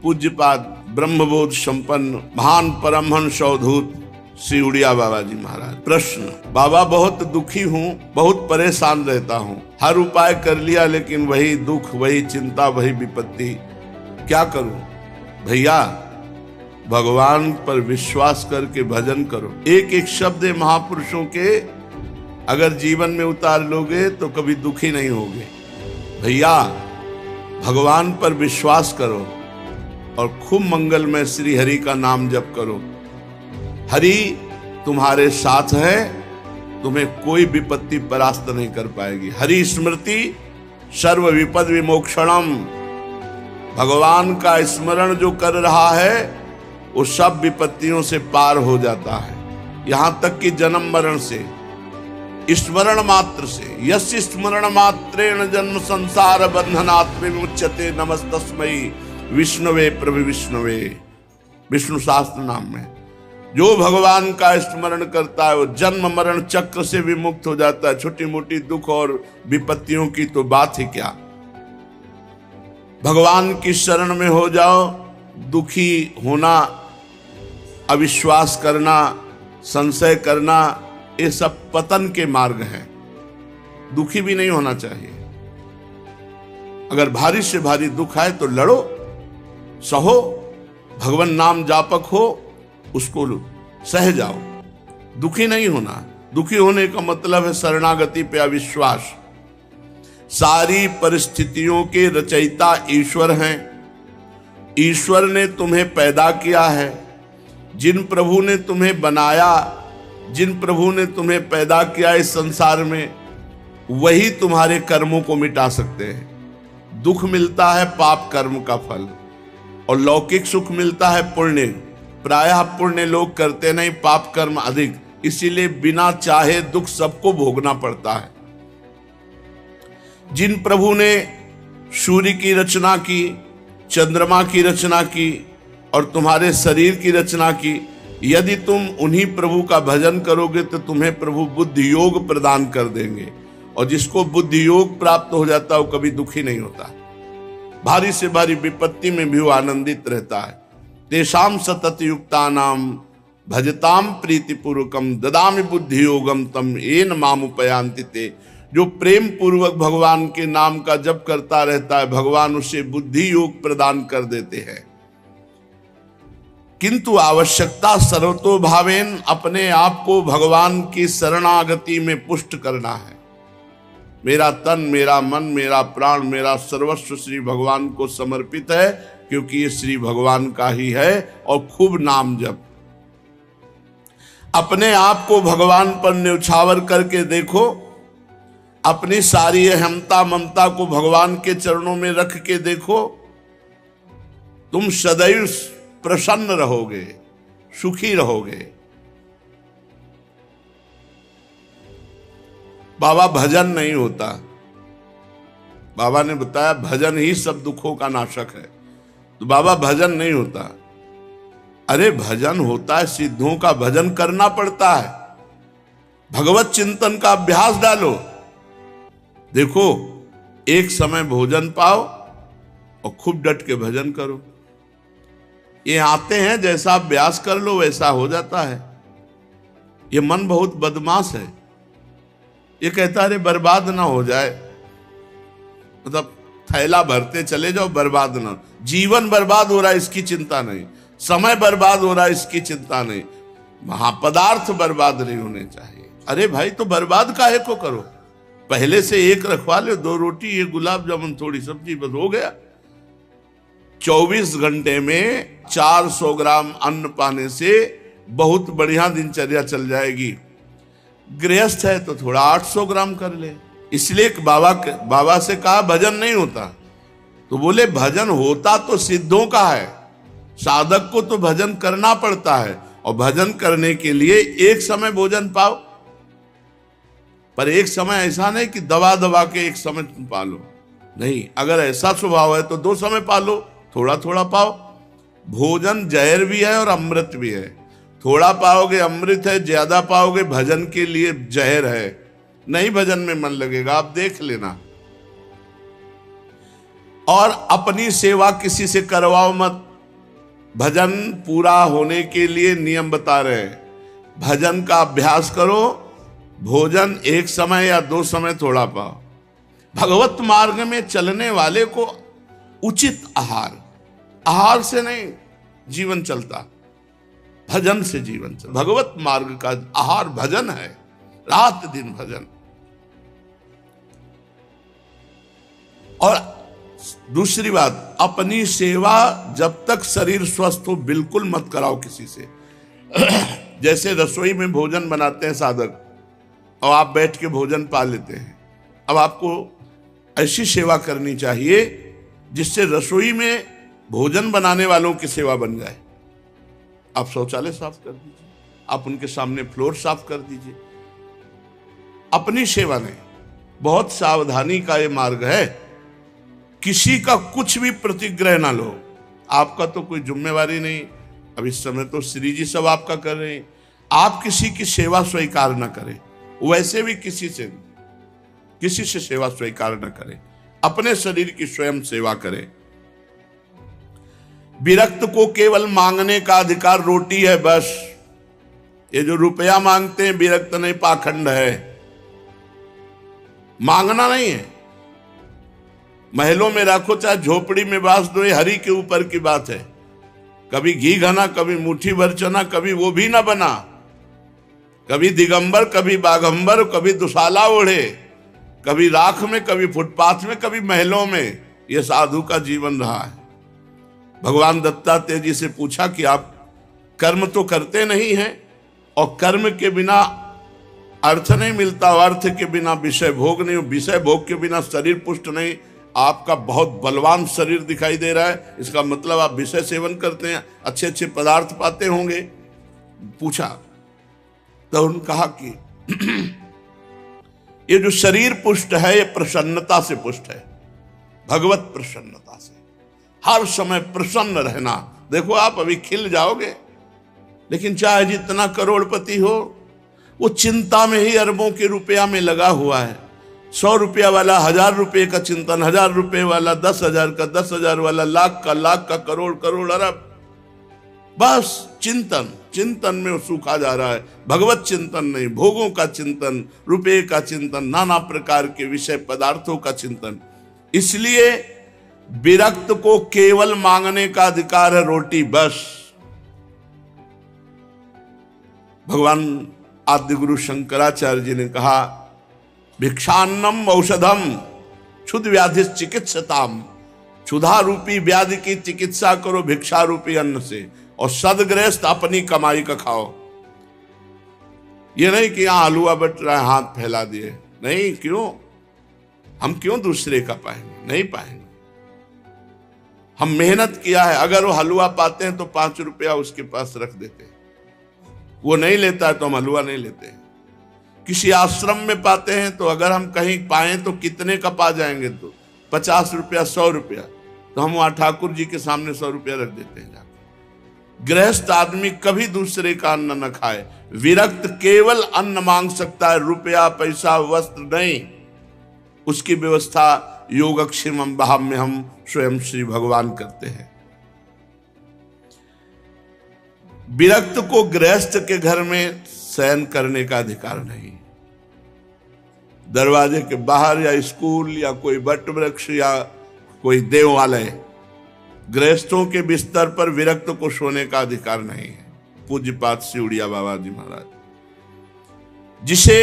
पूज्यपाद ब्रह्मबोध संपन्न महान परमहंस अवधूत श्री उड़िया बाबा जी महाराज। प्रश्न: बाबा बहुत दुखी हूँ, बहुत परेशान रहता हूँ, हर उपाय कर लिया लेकिन वही दुख, वही चिंता, वही विपत्ति, क्या करूँ? भैया भगवान पर विश्वास करके भजन करो। एक एक शब्द महापुरुषों के अगर जीवन में उतार लोगे तो कभी दुखी नहीं होगे। भैया भगवान पर विश्वास करो और खूब मंगलमय श्री हरि का नाम जप करो। हरि तुम्हारे साथ है, तुम्हें कोई विपत्ति परास्त नहीं कर पाएगी। हरि स्मृति सर्व विपद विमोक्षणम। भगवान का स्मरण जो कर रहा है वो सब विपत्तियों से पार हो जाता है, यहां तक कि जन्म मरण से, स्मरण मात्र से। यस्य स्मरण मात्रेण जन्म संसार बंधनात् विमुच्यते नमस्तस्मै विष्णुवे प्रभु विष्णुवे। विष्णु शास्त्र नाम में जो भगवान का स्मरण करता है वो जन्म मरण चक्र से विमुक्त हो जाता है। छोटी मोटी दुख और विपत्तियों की तो बात ही क्या। भगवान की शरण में हो जाओ। दुखी होना, अविश्वास करना, संशय करना, ये सब पतन के मार्ग हैं। दुखी भी नहीं होना चाहिए। अगर भारी से भारी दुख आए तो लड़ो, सहो, भगवान नाम जापक हो, उसको सह जाओ। दुखी नहीं होना। दुखी होने का मतलब है शरणागति पे अविश्वास। सारी परिस्थितियों के रचयिता ईश्वर हैं। ईश्वर ने तुम्हें पैदा किया है। जिन प्रभु ने तुम्हें बनाया, जिन प्रभु ने तुम्हें पैदा किया इस संसार में, वही तुम्हारे कर्मों को मिटा सकते हैं। दुख मिलता है पाप कर्म का फल, और लौकिक सुख मिलता है पुण्य। प्रायः पुण्य लोग करते नहीं, पाप कर्म अधिक, इसीलिए बिना चाहे दुख सबको भोगना पड़ता है। जिन प्रभु ने सूर्य की रचना की, चंद्रमा की रचना की और तुम्हारे शरीर की रचना की, यदि तुम उन्हीं प्रभु का भजन करोगे तो तुम्हें प्रभु बुद्धि योग प्रदान कर देंगे। और जिसको बुद्धि योग प्राप्त हो जाता है वो कभी दुखी नहीं होता। भारी से भारी विपत्ति में भी वो आनंदित रहता है। तेषाम सतत युक्तानाम भजताम प्रीतिपूर्वकम ददामि बुद्धि योगम तम येन मामुपयान्ति ते। जो प्रेम पूर्वक भगवान के नाम का जप करता रहता है, भगवान उसे बुद्धि योग प्रदान कर देते हैं। किंतु आवश्यकता सर्वतो भावेन, अपने आप को भगवान की शरणागति में पुष्ट करना है। मेरा तन, मेरा मन, मेरा प्राण, मेरा सर्वस्व श्री भगवान को समर्पित है, क्योंकि ये श्री भगवान का ही है। और खूब नाम जप। अपने आप को भगवान पर न्यौछावर करके देखो। अपनी सारी अहमता ममता को भगवान के चरणों में रख के देखो। तुम सदैव प्रसन्न रहोगे, सुखी रहोगे। बाबा भजन नहीं होता। बाबा ने बताया भजन ही सब दुखों का नाशक है। तो बाबा भजन नहीं होता। अरे भजन होता है, सिद्धों का भजन करना पड़ता है। भगवत चिंतन का अभ्यास डालो। देखो, एक समय भोजन पाओ और खूब डट के भजन करो। ये आते हैं, जैसा अभ्यास कर लो वैसा हो जाता है। ये मन बहुत बदमाश है। ये कहता है बर्बाद ना हो जाए, मतलब थैला भरते चले जाओ, बर्बाद ना। जीवन बर्बाद हो रहा है इसकी चिंता नहीं, समय बर्बाद हो रहा है इसकी चिंता नहीं, महापदार्थ बर्बाद नहीं होने चाहिए। अरे भाई तो बर्बाद काहे को करो? पहले से एक रखवा लो, 2 रोटी, ये गुलाब जामुन, थोड़ी सब्जी, बस हो गया। 24 घंटे में 400 ग्राम अन्न पाने से बहुत बढ़िया दिनचर्या चल जाएगी। गृहस्थ है तो थोड़ा 800 ग्राम कर ले। इसलिए बाबा से कहा भजन नहीं होता, तो बोले भजन होता तो सिद्धों का है। साधक को तो भजन करना पड़ता है, और भजन करने के लिए एक समय भोजन पाओ। पर एक समय ऐसा नहीं कि दबा दबा के एक समय तुम पालो, नहीं। अगर ऐसा स्वभाव है तो 2 समय पालो, थोड़ा थोड़ा पाओ। भोजन जहर भी है और अमृत भी है। थोड़ा पाओगे अमृत है, ज्यादा पाओगे भजन के लिए जहर है। नहीं भजन में मन लगेगा, आप देख लेना। और अपनी सेवा किसी से करवाओ मत। भजन पूरा होने के लिए नियम बता रहे हैं। भजन का अभ्यास करो, भोजन एक समय या 2 समय थोड़ा पाओ। भगवत मार्ग में चलने वाले को उचित आहार से नहीं जीवन चलता, भजन से जीवन चलता। भगवत मार्ग का आहार भजन है, रात दिन भजन। और दूसरी बात, अपनी सेवा जब तक शरीर स्वस्थ हो बिल्कुल मत कराओ किसी से। जैसे रसोई में भोजन बनाते हैं साधक, और आप बैठ के भोजन पा लेते हैं। अब आपको ऐसी सेवा करनी चाहिए जिससे रसोई में भोजन बनाने वालों की सेवा बन जाए। आप शौचालय साफ कर दीजिए, आप उनके सामने फ्लोर साफ कर दीजिए, अपनी सेवा नहीं। बहुत सावधानी का ये मार्ग है, किसी का कुछ भी प्रतिग्रह ना लो। आपका तो कोई जिम्मेवारी नहीं, अब इस समय तो श्री जी सब आपका कर रहे हैं। आप किसी की सेवा स्वीकार ना करें, वैसे भी किसी से सेवा स्वीकार न करें, अपने शरीर की स्वयं सेवा करें। विरक्त को केवल मांगने का अधिकार रोटी है बस। ये जो रुपया मांगते हैं विरक्त नहीं, पाखंड है। मांगना नहीं है, महलों में रखो चाहे झोपड़ी में बांस दो, ये हरि के ऊपर की बात है। कभी घी घना, कभी मुट्ठी भर चना, कभी वो भी ना बना, कभी दिगंबर, कभी बागंबर, कभी दुशाला ओढ़े, कभी राख में, कभी फुटपाथ में, कभी महलों में। यह साधु का जीवन रहा है। भगवान दत्तात्रेय जी से पूछा कि आप कर्म तो करते नहीं हैं, और कर्म के बिना अर्थ नहीं मिलता, अर्थ के बिना विषय भोग नहीं, विषय भोग के बिना शरीर पुष्ट नहीं। आपका बहुत बलवान शरीर दिखाई दे रहा है, इसका मतलब आप विषय सेवन करते हैं, अच्छे अच्छे पदार्थ पाते होंगे। पूछा तो उन्होंने कहा कि ये जो शरीर पुष्ट है ये प्रसन्नता से पुष्ट है, भगवत प्रसन्नता से। हर समय प्रसन्न रहना। देखो आप अभी खिल जाओगे, लेकिन चाहे जितना करोड़पति हो, वो चिंता में ही अरबों के रुपया में लगा हुआ है। 100 रुपया वाला 1000 रुपये का चिंतन, 1000 रुपये वाला 10,000 का, 10,000 वाला लाख का, करोड़ करोड़ अरब। बस चिंतन में वो सूखा जा रहा है। भगवत चिंतन नहीं, भोगों का चिंतन, रुपये का चिंतन, नाना प्रकार के विषय पदार्थों का चिंतन। इसलिए विरक्त को केवल मांगने का अधिकार है, रोटी बस। भगवान आदि गुरु शंकराचार्य जी ने कहा, भिक्षान्नम औषधम क्षुध व्याधि चिकित्सताम। क्षुधा रूपी व्याधि की चिकित्सा करो भिक्षा रूपी अन्न से, और सदगृहस्थ अपनी कमाई का खाओ। ये नहीं कि यहां हलवा बट रहा है, हाथ फैला दिए, नहीं। क्यों? हम क्यों दूसरे का पाएंगे? नहीं पाएंगे। हम मेहनत किया है, अगर वो हलवा पाते हैं तो 5 रुपया उसके पास रख देते हैं, वो नहीं लेता है तो हम हलवा नहीं लेते हैं। किसी आश्रम में पाते हैं तो अगर हम कहीं पाए तो कितने का पा जाएंगे, तो 50 रुपया 100 रुपया, तो हम वहां ठाकुर जी के सामने 100 रुपया रख देते हैं। गृहस्थ आदमी कभी दूसरे का अन्न न खाए। विरक्त केवल अन्न मांग सकता है, रुपया पैसा वस्त्र नहीं। उसकी व्यवस्था योगक्षेमम भाव में हम स्वयं श्री भगवान करते हैं। विरक्त को गृहस्थ के घर में शयन करने का अधिकार नहीं। दरवाजे के बाहर या स्कूल या कोई वट वृक्ष या कोई देवालय, गृहस्थों के बिस्तर पर विरक्त को सोने का अधिकार नहीं है। पूज्यपाद सिउड़िया बाबा जी महाराज। जिसे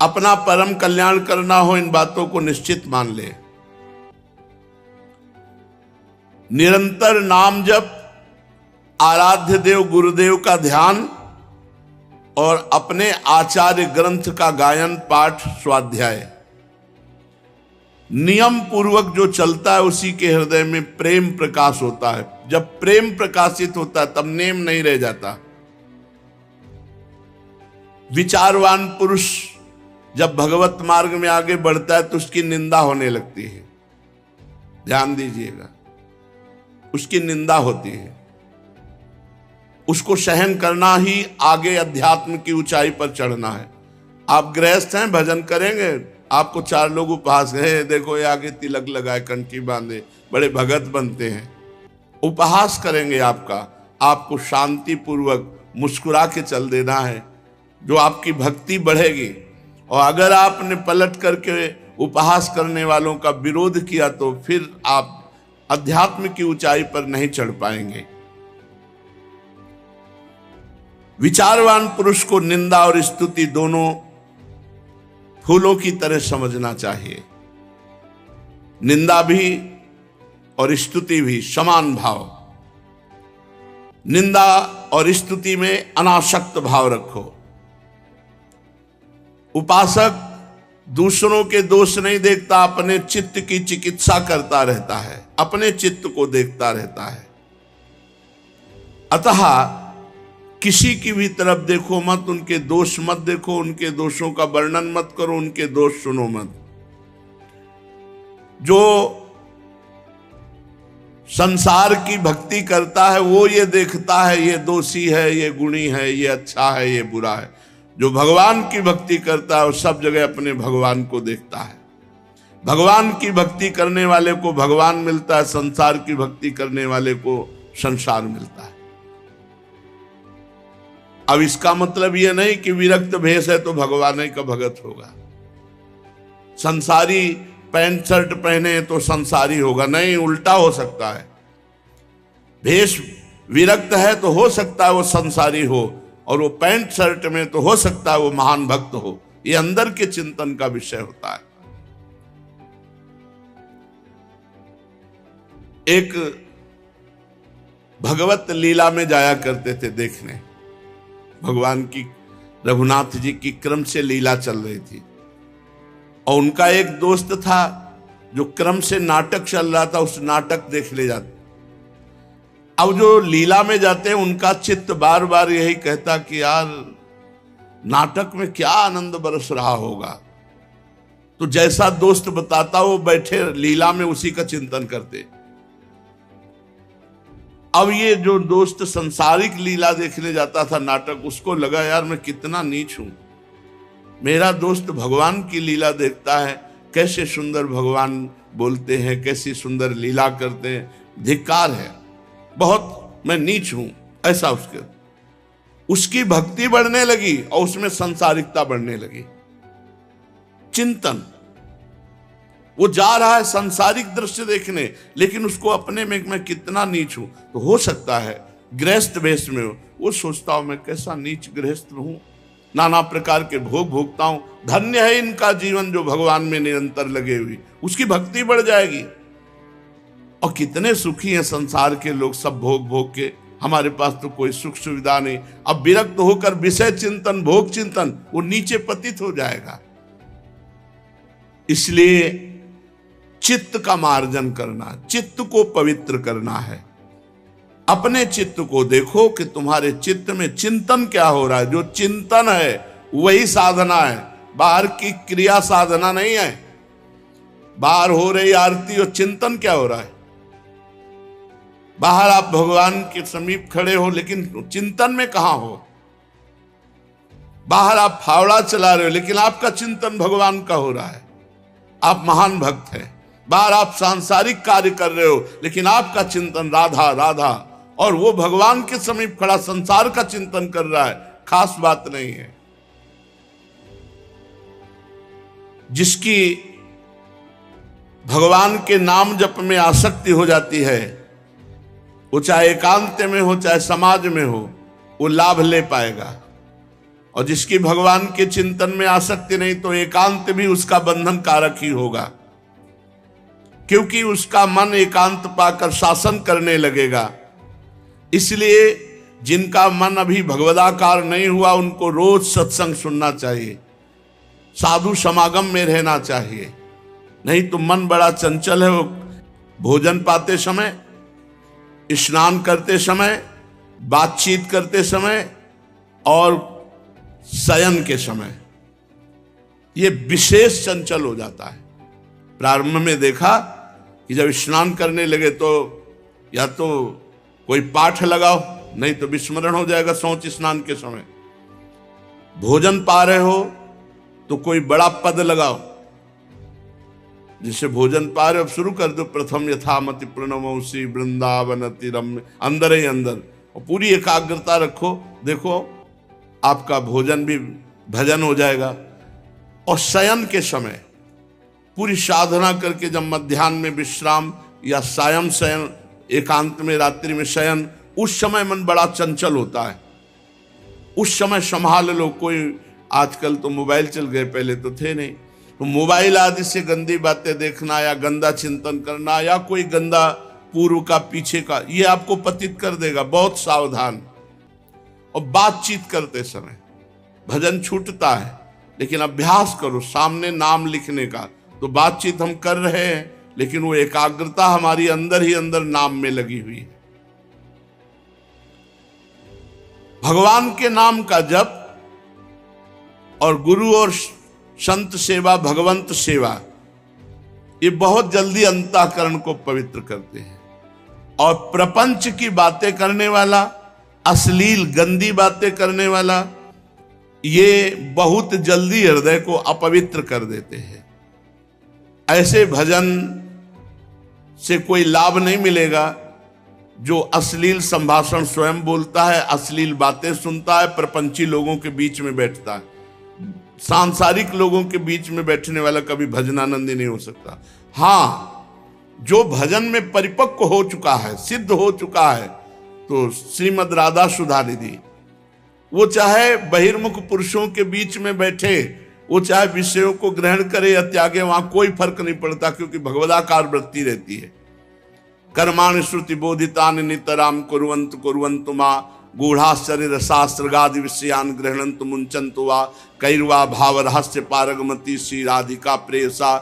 अपना परम कल्याण करना हो, इन बातों को निश्चित मान ले। निरंतर नाम जप, आराध्य देव गुरुदेव का ध्यान, और अपने आचार्य ग्रंथ का गायन पाठ स्वाध्याय नियम पूर्वक जो चलता है, उसी के हृदय में प्रेम प्रकाश होता है। जब प्रेम प्रकाशित होता है तब नेम नहीं रह जाता। विचारवान पुरुष जब भगवत मार्ग में आगे बढ़ता है तो उसकी निंदा होने लगती है। ध्यान दीजिएगा, उसकी निंदा होती है। उसको सहन करना ही आगे अध्यात्म की ऊंचाई पर चढ़ना है। आप गृहस्थ हैं, भजन करेंगे, आपको 4 लोग उपहास है, देखो ये आगे तिलक लगाए, कंठी बांधे, बड़े भगत बनते हैं। उपहास करेंगे आपका, आपको शांति पूर्वक मुस्कुरा के चल देना है, जो आपकी भक्ति बढ़ेगी। और अगर आपने पलट करके उपहास करने वालों का विरोध किया तो फिर आप अध्यात्म की ऊंचाई पर नहीं चढ़ पाएंगे। विचारवान पुरुष को निंदा और स्तुति दोनों फूलों की तरह समझना चाहिए। निंदा भी और स्तुति भी समान भाव। निंदा और स्तुति में अनासक्त भाव रखो। उपासक दूसरों के दोष नहीं देखता, अपने चित्त की चिकित्सा करता रहता है, अपने चित्त को देखता रहता है। अतः किसी की भी तरफ देखो मत, उनके दोष मत देखो, उनके दोषों का वर्णन मत करो, उनके दोष सुनो मत। जो संसार की भक्ति करता है वो ये देखता है ये दोषी है, ये गुणी है, ये अच्छा है, ये बुरा है। जो भगवान की भक्ति करता है वो सब जगह अपने भगवान को देखता है। भगवान की भक्ति करने वाले को भगवान मिलता है, संसार की भक्ति करने वाले को संसार मिलता है। अब इसका मतलब यह नहीं कि विरक्त भेष है तो भगवान ही का भगत होगा, संसारी पैंट शर्ट पहने तो संसारी होगा, नहीं, उल्टा हो सकता है। भेष विरक्त है तो हो सकता है वो संसारी हो, और वो पैंट शर्ट में तो हो सकता है वो महान भक्त हो। ये अंदर के चिंतन का विषय होता है। एक भगवत लीला में जाया करते थे देखने, भगवान की, रघुनाथ जी की क्रम से लीला चल रही थी, और उनका एक दोस्त था जो क्रम से नाटक चल रहा था, उस नाटक देखने जाते। अब जो लीला में जाते हैं उनका चित्त बार बार यही कहता कि यार नाटक में क्या आनंद बरस रहा होगा। तो जैसा दोस्त बताता वो बैठे लीला में उसी का चिंतन करते। अब ये जो दोस्त संसारिक लीला देखने जाता था नाटक, उसको लगा यार मैं कितना नीच हूं, मेरा दोस्त भगवान की लीला देखता है, कैसे सुंदर भगवान बोलते हैं, कैसी सुंदर लीला करते हैं, धिक्कार है, बहुत मैं नीच हूं, ऐसा उसकी भक्ति बढ़ने लगी और उसमें संसारिकता बढ़ने लगी। चिंतन, वो जा रहा है संसारिक दृश्य देखने, लेकिन उसको अपने में मैं कितना नीच हूं। तो हो सकता है गृहस्थ वेश में हो, वो सोचता हूं मैं कैसा नीच गृहस्थ हूं, नाना प्रकार के भोग भोगता हूं, धन्य है इनका जीवन जो भगवान में निरंतर लगे हुए, उसकी भक्ति बढ़ जाएगी। और कितने सुखी हैं संसार के लोग, सब भोग भोग के, हमारे पास तो कोई सुख सुविधा नहीं। अब विरक्त होकर विषय चिंतन, भोग चिंतन, वो नीचे पतित हो जाएगा। इसलिए चित्त का मार्जन करना, चित्त को पवित्र करना है। अपने चित्त को देखो कि तुम्हारे चित्त में चिंतन क्या हो रहा है। जो चिंतन है वही साधना है, बाहर की क्रिया साधना नहीं है। बाहर हो रही आरती और चिंतन क्या हो रहा है। बाहर आप भगवान के समीप खड़े हो लेकिन चिंतन में कहां हो। बाहर आप फावड़ा चला रहे हो लेकिन आपका चिंतन भगवान का हो रहा है, आप महान भक्त हैं। बाहर आप सांसारिक कार्य कर रहे हो लेकिन आपका चिंतन राधा राधा, और वो भगवान के समीप खड़ा संसार का चिंतन कर रहा है, खास बात नहीं है। जिसकी भगवान के नाम जप में आसक्ति हो जाती है, वो चाहे एकांत में हो चाहे समाज में हो, वो लाभ ले पाएगा। और जिसकी भगवान के चिंतन में आसक्ति नहीं, तो एकांत भी उसका बंधन कारक ही होगा, क्योंकि उसका मन एकांत पाकर शासन करने लगेगा। इसलिए जिनका मन अभी भगवदाकार नहीं हुआ, उनको रोज सत्संग सुनना चाहिए, साधु समागम में रहना चाहिए। नहीं तो मन बड़ा चंचल है, वो भोजन पाते समय, स्नान करते समय, बातचीत करते समय और शयन के समय ये विशेष चंचल हो जाता है। प्रारंभ में देखा कि जब स्नान करने लगे तो या तो कोई पाठ लगाओ, नहीं तो विस्मरण हो जाएगा शौच स्नान के समय। भोजन पा रहे हो तो कोई बड़ा पद लगाओ, जिसे भोजन पा रहे हो, अब शुरू कर दो, प्रथम यथामति प्रणमोसी वृंदावन रम्य, अंदर ही अंदर, और पूरी एकाग्रता रखो। देखो आपका भोजन भी भजन हो जाएगा। और शयन के समय पूरी साधना करके जब मध्याह्न में विश्राम या सायं शयन, एकांत में रात्रि में शयन, उस समय मन बड़ा चंचल होता है, उस समय संभाल लो। कोई आजकल तो मोबाइल चल गए, पहले तो थे नहीं, तो मोबाइल आदि से गंदी बातें देखना या गंदा चिंतन करना या कोई गंदा पूर्व का पीछे का, ये आपको पतित कर देगा। बहुत सावधान। और बातचीत करते समय भजन छूटता है, लेकिन अभ्यास करो सामने नाम लिखने का। तो बातचीत हम कर रहे हैं, लेकिन वो एकाग्रता हमारी अंदर ही अंदर नाम में लगी हुई है। भगवान के नाम का जप और गुरु और संत सेवा, भगवंत सेवा, ये बहुत जल्दी अंतःकरण को पवित्र करते हैं। और प्रपंच की बातें करने वाला, अश्लील गंदी बातें करने वाला, ये बहुत जल्दी हृदय को अपवित्र कर देते हैं। ऐसे भजन से कोई लाभ नहीं मिलेगा जो अश्लील संभाषण स्वयं बोलता है, अश्लील बातें सुनता है, प्रपंची लोगों के बीच में बैठता है। सांसारिक लोगों के बीच में बैठने वाला कभी भजनानंदी नहीं हो सकता। हाँ, जो भजन में परिपक्व हो चुका है, सिद्ध हो चुका है, तो श्रीमद् राधा सुधा निधि, वो चाहे बहिर्मुख पुरुषों के बीच में बैठे, वो चाहे विषयों को ग्रहण करे या त्यागे, वहां कोई फर्क नहीं पड़ता, क्योंकि भगवदाकार वृत्ति रहती है। कर्माणि श्रुति बोधितानि नितराम कुर्वन्तु कुर्वन्तु मा गूढ़ाश्चर्य रसास्त्रगादि विषयान गृह्णन्तु मुञ्चन्तु वा कैर्वा भाव रहस्य पारगमति श्री राधिका प्रेयसा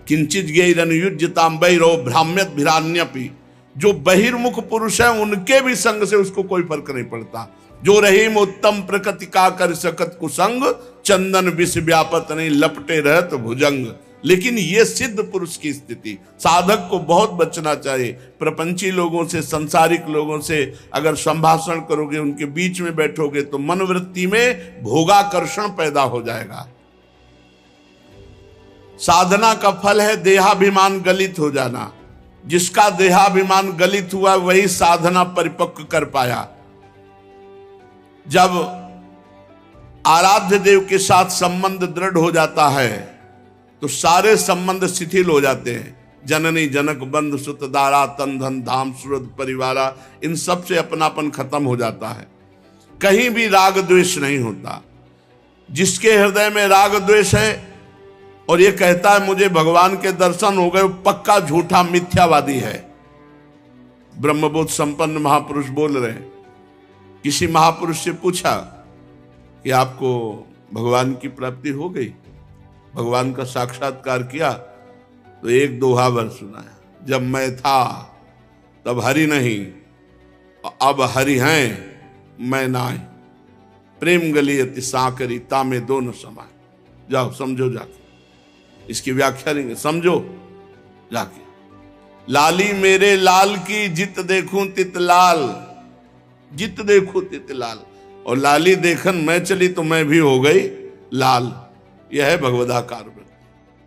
किंचित गैरनुयुज्यताम बैरो भ्राम्यत भिरान्यपि। जो बहिर्मुख पुरुष है उनके भी संग से उसको कोई फर्क नहीं पड़ता। जो रहीम उत्तम प्रकृति का कर सकत कुसंग, चंदन विष व्यापत नहीं लपटे रहत भुजंग। लेकिन ये सिद्ध पुरुष की स्थिति, साधक को बहुत बचना चाहिए। प्रपंची लोगों से, संसारिक लोगों से अगर संभाषण करोगे, उनके बीच में बैठोगे, तो मनोवृत्ति में भोगाकर्षण पैदा हो जाएगा। साधना का फल है देहाभिमान गलित हो जाना। जिसका देहाभिमान गलित हुआ वही साधना परिपक्व कर पाया। जब आराध्य देव के साथ संबंध दृढ़ हो जाता है तो सारे संबंध शिथिल हो जाते हैं। जननी जनक बंधु सुत दारा तन धन धाम सुरद परिवारा, इन सब से अपनापन खत्म हो जाता है। कहीं भी राग द्वेष नहीं होता। जिसके हृदय में राग द्वेष है और ये कहता है मुझे भगवान के दर्शन हो गए, पक्का झूठा मिथ्यावादी है। ब्रह्मबोध संपन्न महापुरुष बोल रहे हैं। किसी महापुरुष से पूछा कि आपको भगवान की प्राप्ति हो गई, भगवान का साक्षात्कार किया? तो एक दोहा वर सुनाया, जब मैं था तब हरि नहीं, अब हरि हैं मैं नाई, प्रेम गली अति साकरी तामे दोनों समाय। जाओ समझो जाके, इसकी व्याख्या नहीं समझो जाके। लाली मेरे लाल की जित देखूं तित लाल, जित देखूं तित लाल। और लाली देखन मैं चली तो मैं भी हो गई लाल। यह है भगवदाकार।